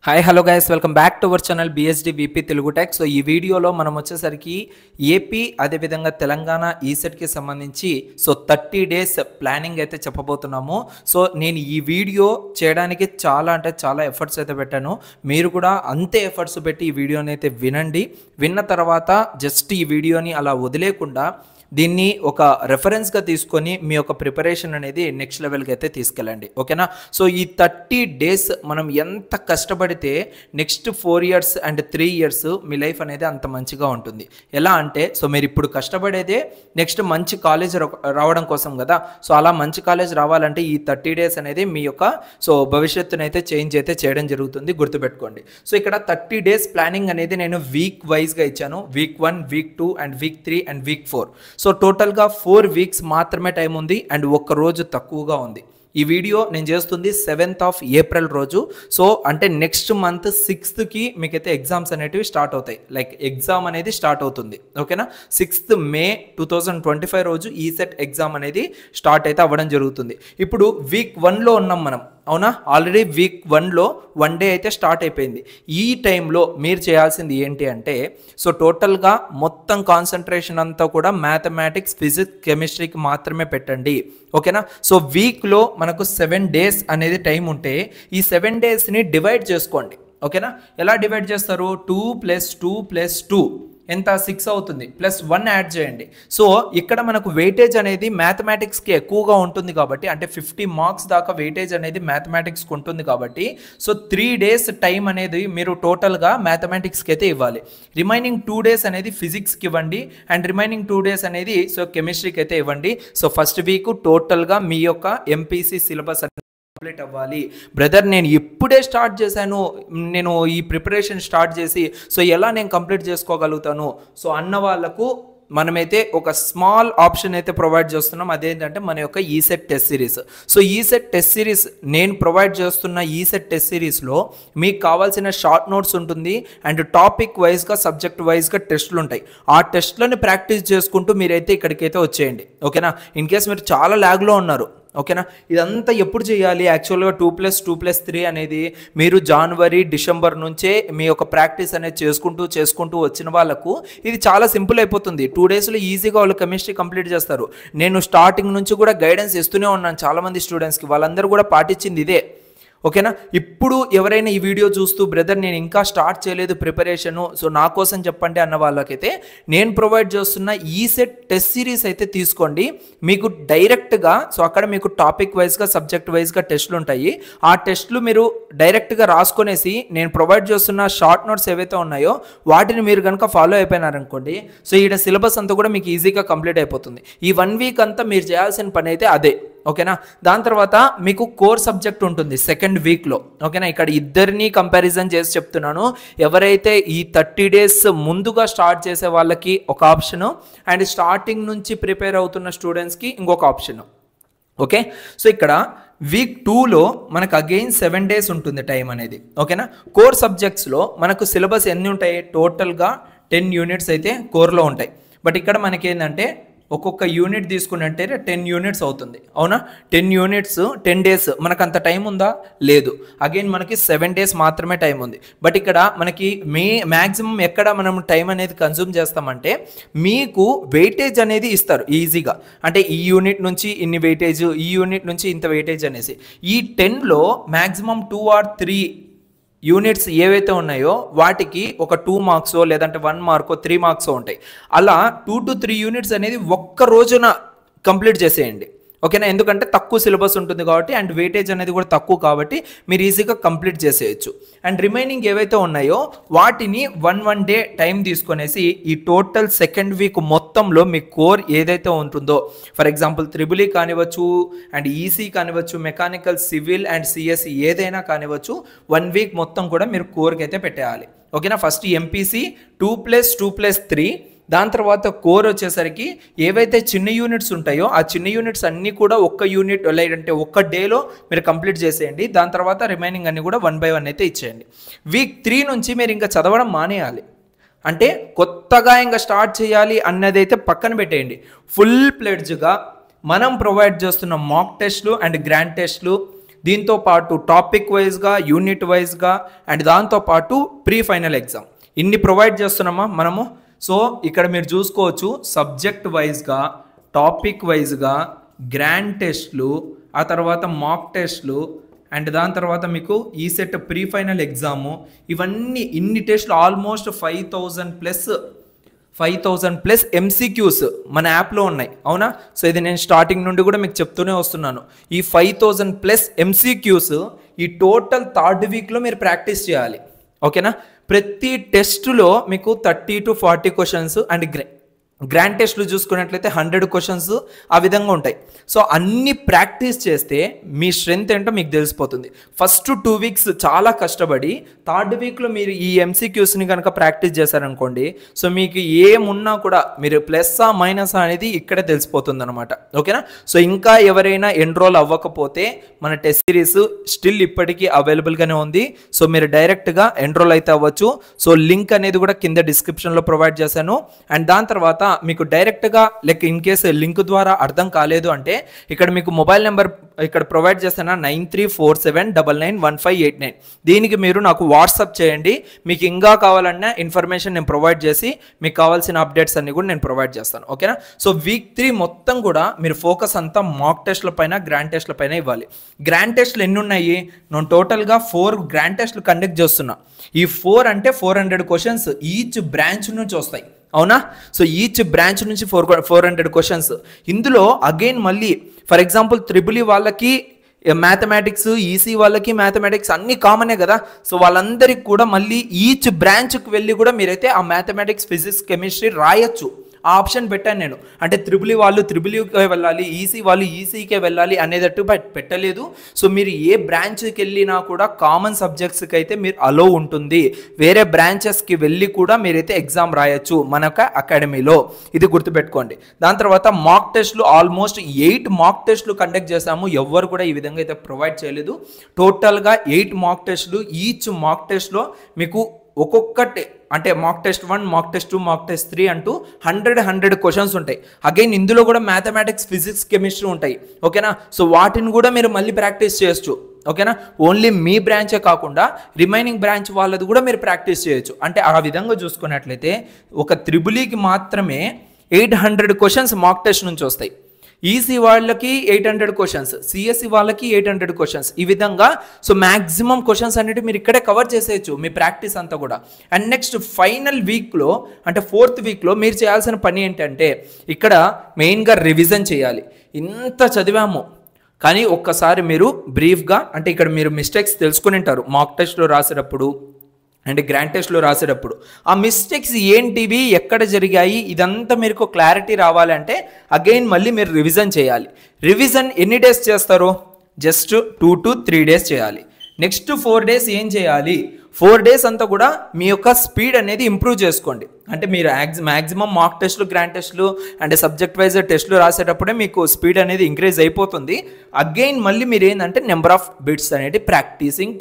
Hi hello guys, welcome back to our channel BSD VP Telugu tech. So ఈ వీడియోలో మనం వచ్చేసరికి ఏపీ అదేవిధంగా తెలంగాణ ఈసెట్కి సంబంధించి 30 డేస్ ప్లానింగ్ అయితే చెప్పబోతున్నాము. సో నేను ఈ వీడియో చేయడానికి చాలా ఎఫర్ట్స్ అయితే పెట్టాను. మీరు కూడా అంతే ఎఫర్ట్స్ పెట్టి ఈ వీడియోని అయితే వినండి. విన్న తర్వాత జస్ట్ ఈ వీడియోని అలా వదిలేకుండా దీన్ని ఒక రెఫరెన్స్గా తీసుకొని మీ యొక్క ప్రిపరేషన్ అనేది నెక్స్ట్ లెవెల్కి అయితే తీసుకెళ్ళండి, ఓకేనా? సో ఈ 30 డేస్ మనం ఎంత కష్టపడితే next 4 years and 3 years me life అనేది అంత మంచిగా ఉంటుంది. ఎలా అంటే, సో మీరు ఇప్పుడు కష్టపడేదే నెక్స్ట్ మంచి కాలేజ్ రావడం కోసం కదా. సో అలా మంచి కాలేజ్ రావాలంటే ఈ 30 డేస్ అనేది మీ యొక్క భవిష్యత్తును అయితే చేంజ్ అయితే చేయడం జరుగుతుంది, గుర్తుపెట్టుకోండి. సో ఇక్కడ 30 డేస్ ప్లానింగ్ అనేది నేను వీక్ వైజ్గా ఇచ్చాను. Week 1, week 2 and weak 3 and weak 4. So టోటల్గా 4 weeks మాత్రమే టైం ఉంది అండ్ ఒక్క రోజు తక్కువగా ఉంది. ఈ వీడియో నేను చేస్తుంది 7th April రోజు. సో అంటే నెక్స్ట్ మంత్ 6th మీకైతే ఎగ్జామ్స్ అనేటివి స్టార్ట్ అవుతాయి. లైక్ ఎగ్జామ్ అనేది స్టార్ట్ అవుతుంది, ఓకేనా? 6th May 2025 రోజు ఈసెట్ ఎగ్జామ్ అనేది స్టార్ట్ అయితే అవ్వడం జరుగుతుంది. ఇప్పుడు వీక్ 1లో ఉన్నాం మనం, అవునా? ఆల్రెడీ వీక్ 1లో 1 డే అయితే స్టార్ట్ అయిపోయింది. ఈ టైంలో మీరు చేయాల్సింది ఏంటి అంటే, సో టోటల్గా మొత్తం కాన్సన్ట్రేషన్ అంతా కూడా మ్యాథమెటిక్స్, ఫిజిక్స్, కెమిస్ట్రీకి మాత్రమే పెట్టండి, ఓకేనా? సో వీక్లో మనకు 7 days అనేది టైం ఉంటే ఈ 7 daysని డివైడ్ చేసుకోండి, ఓకేనా? ఎలా డివైడ్ చేస్తారు? 2 + 2 + 2 ఎంత? 6 అవుతుంది. +1 యాడ్ చేయండి. సో ఇక్కడ మనకు వెయిటేజ్ అనేది మ్యాథమెటిక్స్కి ఎక్కువగా ఉంటుంది కాబట్టి, అంటే 50 మార్క్స్ దాకా వెయిటేజ్ అనేది మ్యాథమెటిక్స్కి ఉంటుంది కాబట్టి, సో 3 days టైం అనేది మీరు టోటల్గా మ్యాథమెటిక్స్కి అయితే ఇవ్వాలి. రిమైనింగ్ 2 days అనేది ఫిజిక్స్కి ఇవ్వండి అండ్ రిమైనింగ్ 2 days అనేది సో కెమిస్ట్రీకి అయితే ఇవ్వండి. సో ఫస్ట్ వీక్ టోటల్గా మీ యొక్క ఎంపీసీ సిలబస్ కంప్లీట్ అవ్వాలి. బ్రదర్ నేను ఇప్పుడే స్టార్ట్ చేశాను, నేను ఈ ప్రిపరేషన్ స్టార్ట్ చేసి సో ఎలా నేను కంప్లీట్ చేసుకోగలుగుతాను సో అన్న వాళ్ళకు మనమైతే ఒక స్మాల్ ఆప్షన్ అయితే ప్రొవైడ్ చేస్తున్నాం. అదేంటంటే మన యొక్క ECET test series. So ECET test series నేను ప్రొవైడ్ చేస్తున్న ఈసెట్ టెస్ట్ సిరీస్లో మీకు కావాల్సిన షార్ట్ నోట్స్ ఉంటుంది అండ్ టాపిక్ వైజ్గా, సబ్జెక్ట్ వైజ్గా టెస్టులు ఉంటాయి. ఆ టెస్ట్లని ప్రాక్టీస్ చేసుకుంటూ మీరైతే ఇక్కడికైతే వచ్చేయండి, ఓకేనా? ఇన్ కేస్ మీరు చాలా ల్యాగ్లో ఉన్నారు, ఓకేనా? ఇదంతా ఎప్పుడు చేయాలి? యాక్చువల్గా 2 + 2 + 3 అనేది మీరు జనవరి, డిసెంబర్ నుంచే మీ యొక్క ప్రాక్టీస్ అనేది చేసుకుంటూ వచ్చిన వాళ్ళకు ఇది చాలా సింపుల్ అయిపోతుంది. 2 daysలో ఈజీగా వాళ్ళు కెమిస్ట్రీ కంప్లీట్ చేస్తారు. నేను స్టార్టింగ్ నుంచి కూడా గైడెన్స్ ఇస్తూనే ఉన్నాను చాలామంది స్టూడెంట్స్కి, వాళ్ళందరూ కూడా పాటించింది ఇదే, ఓకేనా? ఇప్పుడు ఎవరైనా ఈ వీడియో చూస్తూ బ్రదర్ నేను ఇంకా స్టార్ట్ చేయలేదు ప్రిపరేషను, సో నా కోసం చెప్పండి అన్న వాళ్ళకైతే నేను ప్రొవైడ్ చేస్తున్న ఈసెట్ టెస్ట్ సిరీస్ అయితే తీసుకోండి. మీకు డైరెక్ట్గా సో అక్కడ మీకు టాపిక్ వైజ్గా, సబ్జెక్ట్ వైజ్గా టెస్టులు ఉంటాయి. ఆ టెస్టులు మీరు డైరెక్ట్గా రాసుకొనేసి నేను ప్రొవైడ్ చేస్తున్న షార్ట్ నోట్స్ ఏవైతే ఉన్నాయో వాటిని మీరు కనుక ఫాలో అయిపోయినారనుకోండి, సో ఈ సిలబస్ అంతా కూడా మీకు ఈజీగా కంప్లీట్ అయిపోతుంది. ఈ 1 week అంతా మీరు చేయాల్సిన పని అయితే అదే, ఓకేనా? దాని తర్వాత మీకు కోర్ సబ్జెక్ట్ ఉంటుంది 2nd weekలో, ఓకేనా? ఇక్కడ ఇద్దరిని కంపారిజన్ చేసి చెప్తున్నాను. ఎవరైతే ఈ 30 days ముందుగా స్టార్ట్ చేసే వాళ్ళకి ఒక ఆప్షను అండ్ స్టార్టింగ్ నుంచి ప్రిపేర్ అవుతున్న స్టూడెంట్స్కి ఇంకొక ఆప్షను, ఓకే? సో ఇక్కడ వీక్ 2లో మనకు అగైన్ 7 days ఉంటుంది టైం అనేది, ఓకేనా? కోర్ సబ్జెక్ట్స్లో మనకు సిలబస్ ఎన్ని ఉంటాయి? టోటల్గా 10 units అయితే కోర్లో ఉంటాయి. బట్ ఇక్కడ మనకి ఏంటంటే ఒక్కొక్క యూనిట్ తీసుకున్నట్టే 10 units అవుతుంది, అవునా? 10 units 10 days మనకు అంత టైం ఉందా? లేదు. అగైన్ మనకి 7 days మాత్రమే టైం ఉంది. బట్ ఇక్కడ మనకి మ్యాక్సిమం ఎక్కడ మనం టైం అనేది కన్జ్యూమ్ చేస్తామంటే మీకు వెయిటేజ్ అనేది ఇస్తారు ఈజీగా. అంటే ఈ యూనిట్ నుంచి ఇన్ని వెయిటేజ్, ఈ యూనిట్ నుంచి ఇంత వెయిటేజ్ అనేసి. ఈ 10లో మ్యాక్సిమం 2 or 3 units ఏవైతే ఉన్నాయో వాటికి ఒక 2 marks లేదంటే 1 mark 3 marks ఉంటాయి. అలా 2 to 3 units అనేది ఒక్క రోజున కంప్లీట్ చేసేయండి, ఓకేనా? ఎందుకంటే తక్కువ సిలబస్ ఉంటుంది కాబట్టి అండ్ వెయిటేజ్ అనేది కూడా తక్కువ కాబట్టి మీరు ఈజీగా కంప్లీట్ చేసేయచ్చు. అండ్ రిమైనింగ్ ఏవైతే ఉన్నాయో వాటిని 1 day టైం తీసుకొనేసి ఈ టోటల్ 2nd week మొత్తంలో మీ కోర్ ఏదైతే ఉంటుందో, ఫర్ ఎగ్జాంపుల్ త్రిబుల్ కానివ్వచ్చు అండ్ ఈసీ కానివ్వచ్చు, మెకానికల్, సివిల్ అండ్ సిఎస్సి ఏదైనా కానివ్వచ్చు, 1 week మొత్తం కూడా మీరు కోర్కి అయితే పెట్టేయాలి, ఓకేనా? ఫస్ట్ ఎంపీసీ 2 + 2 + 3, దాని తర్వాత కోర్ వచ్చేసరికి ఏవైతే చిన్న యూనిట్స్ ఉంటాయో ఆ చిన్న యూనిట్స్ అన్నీ కూడా ఒక్క యూనిట్ లేదంటే ఒక్క డేలో మీరు కంప్లీట్ చేసేయండి. దాని తర్వాత రిమైనింగ్ అన్నీ కూడా 1 by 1 అయితే ఇచ్చేయండి. వీక్ 3 నుంచి మీరు ఇంకా చదవడం మానేయాలి. అంటే కొత్తగా ఇంకా స్టార్ట్ చేయాలి అన్నది అయితే పక్కన పెట్టేయండి. ఫుల్ ప్లెడ్జ్గా మనం ప్రొవైడ్ చేస్తున్న మాక్ టెస్ట్లు అండ్ గ్రాండ్ టెస్ట్లు దీంతో పాటు టాపిక్ వైజ్గా, యూనిట్ వైజ్గా అండ్ దాంతోపాటు ప్రీ ఫైనల్ ఎగ్జామ్ ఇన్ని ప్రొవైడ్ చేస్తున్నామా మనము. సో ఇక్కడ మీరు చూసుకోవచ్చు సబ్జెక్ట్ వైజ్గా, టాపిక్ వైజ్గా, గ్రాండ్ టెస్ట్లు, ఆ తర్వాత మాక్ టెస్ట్లు అండ్ దాని తర్వాత మీకు ఈ సెట్ ప్రీ ఫైనల్ ఎగ్జాము, ఇవన్నీ ఇన్ని టెస్ట్లు ఆల్మోస్ట్ 5,000 ప్లస్ ఎంసీక్యూస్ మన యాప్లో ఉన్నాయి, అవునా. సో ఇది నేను స్టార్టింగ్ నుండి కూడా మీకు చెప్తూనే వస్తున్నాను. ఈ 5,000 ప్లస్ ఎంసీక్యూస్ ఈ టోటల్ థర్డ్ వీక్లో మీరు ప్రాక్టీస్ చేయాలి, ఓకేనా. ప్రతి టెస్టులో మీకు 30 to 40 క్వశ్చన్స్ అండ్ గ్రాండ్ టెస్ట్లు చూసుకున్నట్లయితే 100 క్వశ్చన్స్ ఆ విధంగా ఉంటాయి. సో అన్ని ప్రాక్టీస్ చేస్తే మీ స్ట్రెంగ్త్ ఏంటో మీకు తెలిసిపోతుంది. ఫస్ట్ 2 వీక్స్ చాలా కష్టపడి థర్డ్ వీక్లో మీరు ఈ ఎంసీక్యూస్ని కనుక ప్రాక్టీస్ చేశారనుకోండి, సో మీకు ఏమున్నా కూడా మీరు ప్లస్సా మైనసా అనేది ఇక్కడే తెలిసిపోతుంది అనమాట, ఓకేనా. సో ఇంకా ఎవరైనా ఎన్రోల్ అవ్వకపోతే మన టెస్ట్ సిరీస్ స్టిల్ ఇప్పటికీ అవైలబుల్గానే ఉంది. సో మీరు డైరెక్ట్గా ఎన్రోల్ అయితే అవ్వచ్చు. సో లింక్ అనేది కూడా కింద డిస్క్రిప్షన్లో ప్రొవైడ్ చేశాను. అండ్ దాని తర్వాత మీకు డైరెక్ట్గా లైక్ ఇన్ కేసు లింక్ ద్వారా అర్థం కాలేదు అంటే ఇక్కడ మీకు మొబైల్ నెంబర్ ఇక్కడ ప్రొవైడ్ చేస్తాను 9347991589. దీనికి మీరు నాకు వాట్సాప్ చేయండి. మీకు ఇంకా కావాలన్నా ఇన్ఫర్మేషన్ నేను ప్రొవైడ్ చేసి మీకు కావాల్సిన అప్డేట్స్ అన్ని కూడా నేను ప్రొవైడ్ చేస్తాను, ఓకేనా. సో వీక్ 3 మొత్తం కూడా మీరు ఫోకస్ అంతా మాక్ టెస్ట్ల పైన, గ్రాండ్ టెస్ట్ల పైన ఇవ్వాలి. గ్రాండ్ టెస్ట్లు ఎన్ని ఉన్నాయి? నేను టోటల్గా 4 గ్రాండ్ టెస్ట్లు కండక్ట్ చేస్తున్నా. ఈ 4 అంటే 400 క్వశ్చన్స్ ఈచ్ బ్రాంచ్ నుంచి వస్తాయి, అవునా. సో ఈచ్ బ్రాంచ్ నుంచి 400 క్వశ్చన్స్. ఇందులో అగైన్ మళ్ళీ ఫర్ ఎగ్జాంపుల్ త్రిబుల్ వాళ్ళకి మ్యాథమెటిక్స్, ఈసీ వాళ్ళకి మ్యాథమెటిక్స్ అన్ని కామనే కదా. సో వాళ్ళందరికీ కూడా మళ్ళీ ఈచ్ బ్రాంచ్కి వెళ్ళి కూడా మీరైతే ఆ మ్యాథమెటిక్స్, ఫిజిక్స్, కెమిస్ట్రీ రాయొచ్చు. ఆ ఆప్షన్ పెట్టాను నేను. అంటే త్రిబుల్ వాళ్ళు త్రిబుల్కే వెళ్ళాలి, ఈసీ వాళ్ళు ఈసీకే వెళ్ళాలి అనేటట్టు పెట్టలేదు. సో మీరు ఏ బ్రాంచ్కి వెళ్ళినా కూడా కామన్ సబ్జెక్ట్స్కి అయితే మీరు అలో ఉంటుంది. వేరే బ్రాంచెస్కి వెళ్ళి కూడా మీరైతే ఎగ్జామ్ రాయొచ్చు మన అకాడమీలో, ఇది గుర్తుపెట్టుకోండి. దాని తర్వాత మాక్ టెస్ట్లు ఆల్మోస్ట్ 8 మాక్ టెస్ట్లు కండక్ట్ చేశాము. ఎవ్వరు కూడా ఈ విధంగా అయితే ప్రొవైడ్ చేయలేదు. టోటల్గా 8 మాక్ టెస్ట్లు. ఈచ్ మాక్ టెస్ట్లో మీకు ఒక్కొక్కటి అంటే mock test 1, mock test 2, mock test 3 అంటూ 100 క్వశ్చన్స్ ఉంటాయి. అగైన్ ఇందులో కూడా మ్యాథమెటిక్స్, ఫిజిక్స్, కెమిస్ట్రీ ఉంటాయి, ఓకేనా. సో వాటిని కూడా మీరు మళ్ళీ ప్రాక్టీస్ చేయొచ్చు, ఓకేనా. ఓన్లీ మీ బ్రాంచే కాకుండా రిమైనింగ్ బ్రాంచ్ వాళ్ళది కూడా మీరు ప్రాక్టీస్ చేయొచ్చు. అంటే ఆ విధంగా చూసుకున్నట్లయితే ఒక త్రిబులీకి మాత్రమే 800 క్వశ్చన్స్ మాక్ టెస్ట్ నుంచి వస్తాయి. ఈసీ వాళ్ళకి 800 క్వశ్చన్స్, సిఎస్సి వాళ్ళకి 800 క్వశ్చన్స్, ఈ విధంగా. సో మ్యాక్సిమం క్వశ్చన్స్ అనేవి మీరు ఇక్కడే కవర్ చేసేయచ్చు మీ ప్రాక్టీస్ అంతా కూడా. అండ్ నెక్స్ట్ ఫైనల్ వీక్లో అంటే 4th వీక్లో మీరు చేయాల్సిన పని ఏంటంటే ఇక్కడ మెయిన్గా రివిజన్ చేయాలి. ఇంత చదివాము కానీ ఒక్కసారి మీరు బ్రీఫ్గా అంటే ఇక్కడ మీరు మిస్టేక్స్ తెలుసుకుని ఉంటారు మాక్ టెస్ట్లో రాసేటప్పుడు అండ్ గ్రాండ్ టెస్ట్లో రాసేటప్పుడు. ఆ మిస్టేక్స్ ఏంటివి, ఎక్కడ జరిగాయి, ఇదంతా మీకు క్లారిటీ రావాలంటే అగైన్ మళ్ళీ మీరు రివిజన్ చేయాలి. రివిజన్ ఎన్ని డేస్ చేస్తారు? జస్ట్ 2 to 3 డేస్ చేయాలి. నెక్స్ట్ 4 డేస్ ఏం చేయాలి? 4 డేస్ అంతా కూడా మీ యొక్క స్పీడ్ అనేది ఇంప్రూవ్ చేసుకోండి. అంటే మీరు మ్యాక్సిమం మాక్ టెస్ట్లు, గ్రాండ్ టెస్ట్లు అండ్ సబ్జెక్ట్ వైజ్ టెస్ట్లు రాసేటప్పుడే మీకు స్పీడ్ అనేది ఇంక్రీజ్ అయిపోతుంది. అగైన్ మళ్ళీ మీరు ఏంటంటే నెంబర్ ఆఫ్ బిట్స్ అనేది ప్రాక్టీసింగ్,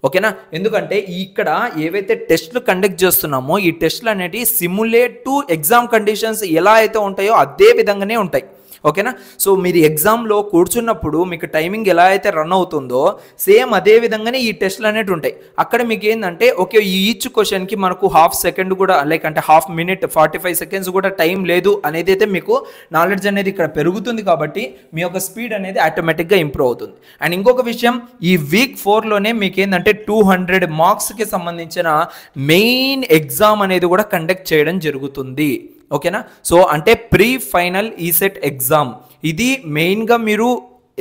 ఓకేనా. ఎందుకంటే ఇక్కడ ఏవైతే టెస్ట్లు కండక్ట్ చేస్తున్నామో ఈ టెస్ట్లు అనేవి సిమ్యులేట్ టు ఎగ్జామ్ కండిషన్స్ ఎలా అయితే ఉంటాయో అదే విధంగానే ఉంటాయి, ఓకేనా. సో మీరు ఎగ్జామ్లో కూర్చున్నప్పుడు మీకు టైమింగ్ ఎలా అయితే రన్ అవుతుందో సేమ్ అదే విధంగానే ఈ టెస్ట్లు అనేవి ఉంటాయి. అక్కడ మీకు ఏంటంటే ఓకే ఈచ్ క్వశ్చన్కి మనకు ½ సెకండ్ కూడా లైక్ అంటే ½ మినిట్ 45 సెకండ్స్ కూడా టైం లేదు అనేది అయితే మీకు నాలెడ్జ్ అనేది ఇక్కడ పెరుగుతుంది. కాబట్టి మీ యొక్క స్పీడ్ అనేది ఆటోమేటిక్గా ఇంప్రూవ్ అవుతుంది. అండ్ ఇంకొక విషయం, ఈ వీక్ 4లోనే మీకు ఏంటంటే 200 మార్క్స్కి సంబంధించిన మెయిన్ ఎగ్జామ్ అనేది కూడా కండక్ట్ చేయడం జరుగుతుంది, ఓకేనా. సో అంటే ప్రీ ఫైనల్ ఈసెట్ ఎగ్జామ్ ఇది మెయిన్గా మీరు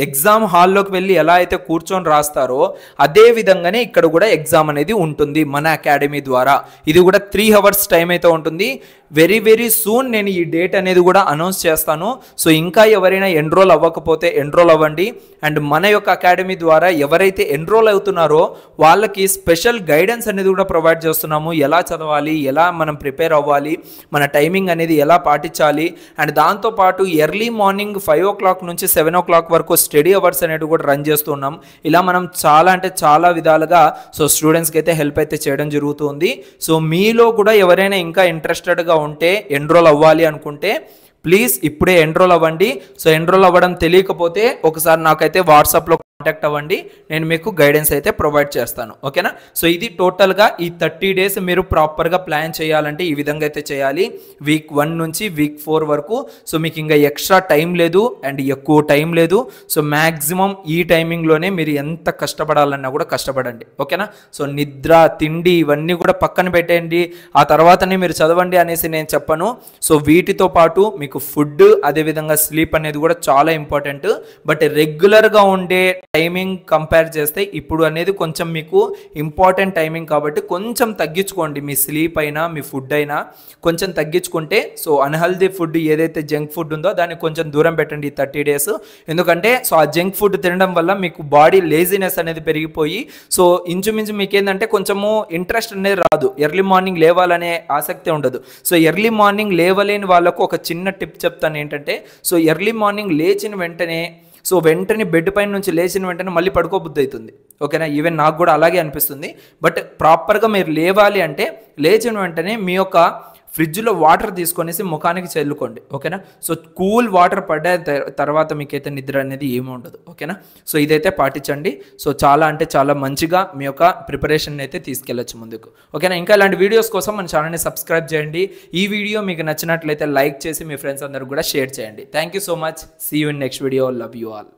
ఎగ్జామ్ హాల్లోకి వెళ్ళి ఎలా అయితే కూర్చొని రాస్తారో అదే విధంగానే ఇక్కడ కూడా ఎగ్జామ్ అనేది ఉంటుంది మన అకాడమీ ద్వారా. ఇది కూడా 3 hours టైం అయితే ఉంటుంది. వెరీ సూన్ నేను ఈ డేట్ అనేది కూడా అనౌన్స్ చేస్తాను. సో ఇంకా ఎవరైనా ఎన్రోల్ అవ్వకపోతే ఎన్రోల్ అవ్వండి. అండ్ మన యొక్క అకాడమీ ద్వారా ఎవరైతే ఎన్రోల్ అవుతున్నారో వాళ్ళకి స్పెషల్ గైడెన్స్ అనేది కూడా ప్రొవైడ్ చేస్తున్నాము. ఎలా చదవాలి, ఎలా మనం ప్రిపేర్ అవ్వాలి, మన టైమింగ్ అనేది ఎలా పాటించాలి. అండ్ దాంతోపాటు ఎర్లీ మార్నింగ్ 5 o'clock నుంచి 7 o'clock వరకు స్టడీ అవర్స్ అనేవి కూడా రన్ చేస్తున్నాం. ఇలా మనం చాలా విధాలుగా సో స్టూడెంట్స్కి అయితే హెల్ప్ అయితే చేయడం జరుగుతుంది. సో మీలో కూడా ఎవరైనా ఇంకా ఇంట్రెస్టెడ్గా ఉంటే ఎన్రోల్ అవ్వాలి అనుకుంటే ప్లీజ్ ఇప్పుడే ఎన్రోల్ అవ్వండి. సో ఎన్రోల్ అవ్వడం తెలియకపోతే ఒకసారి నాకైతే వాట్సాప్లో కాంటాక్ట్ అవ్వండి, నేను మీకు గైడెన్స్ అయితే ప్రొవైడ్ చేస్తాను. ఓకేనా? సో ఇది టోటల్గా ఈ 30 డేస్ మీరు ప్రాపర్గా ప్లాన్ చేయాలంటే ఈ విధంగా అయితే చేయాలి. వీక్ 1 నుంచి వీక్ 4 వరకు. సో మీకు ఇంకా ఎక్స్ట్రా టైం లేదు అండ్ ఎక్కువ టైం లేదు. సో మ్యాక్సిమం ఈ టైమింగ్లోనే మీరు ఎంత కష్టపడాలన్నా కూడా కష్టపడండి. ఓకేనా? సో నిద్ర, తిండి ఇవన్నీ కూడా పక్కన పెట్టండి, ఆ తర్వాతనే మీరు చదవండి అనేసి నేను చెప్పను. సో వీటితో పాటు మీకు ఫుడ్, అదేవిధంగా స్లీప్ అనేది కూడా చాలా ఇంపార్టెంట్. బట్ రెగ్యులర్గా ఉండే టైమింగ్ కంపేర్ చేస్తే ఇప్పుడు అనేది కొంచెం మీకు ఇంపార్టెంట్ టైమింగ్ కాబట్టి కొంచెం తగ్గించుకోండి. మీ స్లీప్ అయినా మీ ఫుడ్ అయినా కొంచెం తగ్గించుకుంటే, సో అన్హెల్దీ ఫుడ్ ఏదైతే జంక్ ఫుడ్ ఉందో దాన్ని కొంచెం దూరం పెట్టండి ఈ 30 డేస్. ఎందుకంటే సో ఆ జంక్ ఫుడ్ తినడం వల్ల మీకు బాడీ లేజినెస్ అనేది పెరిగిపోయి సో ఇంచుమించు మీకు ఏంటంటే కొంచెము ఇంట్రెస్ట్ అనేది రాదు, ఎర్లీ మార్నింగ్ లేవాలనే ఆసక్తి ఉండదు. సో ఎర్లీ మార్నింగ్ లేవలేని వాళ్ళకు ఒక చిన్న టిప్ చెప్తాను ఏంటంటే, సో ఎర్లీ మార్నింగ్ లేచిన వెంటనే బెడ్ పైన నుంచి లేచిన వెంటనే మళ్ళీ పడుకోబుద్ధి అవుతుంది. ఓకేనా? ఈవెన్ నాకు కూడా అలాగే అనిపిస్తుంది. బట్ ప్రాపర్గా మీరు లేవాలి అంటే లేచిన వెంటనే మీ యొక్క ఫ్రిడ్జ్లో వాటర్ తీసుకొనేసి ముఖానికి చల్లుకోండి. ఓకేనా? సో కూల్ వాటర్ పడ్డ తర్వాత మీకైతే నిద్ర అనేది ఏమి ఉండదు. ఓకేనా? సో ఇదైతే పాటించండి. సో చాలా అంటే చాలా మంచిగా మీ యొక్క ప్రిపరేషన్ అయితే తీసుకెళ్ళచ్చు ముందుకు. ఓకేనా? ఇంకా ఇలాంటి వీడియోస్ కోసం మన ఛానల్ని సబ్స్క్రైబ్ చేయండి. ఈ వీడియో మీకు నచ్చినట్లయితే లైక్ చేసి మీ ఫ్రెండ్స్ అందరూ కూడా షేర్ చేయండి. Thank you so much. See you in next video. Love you all.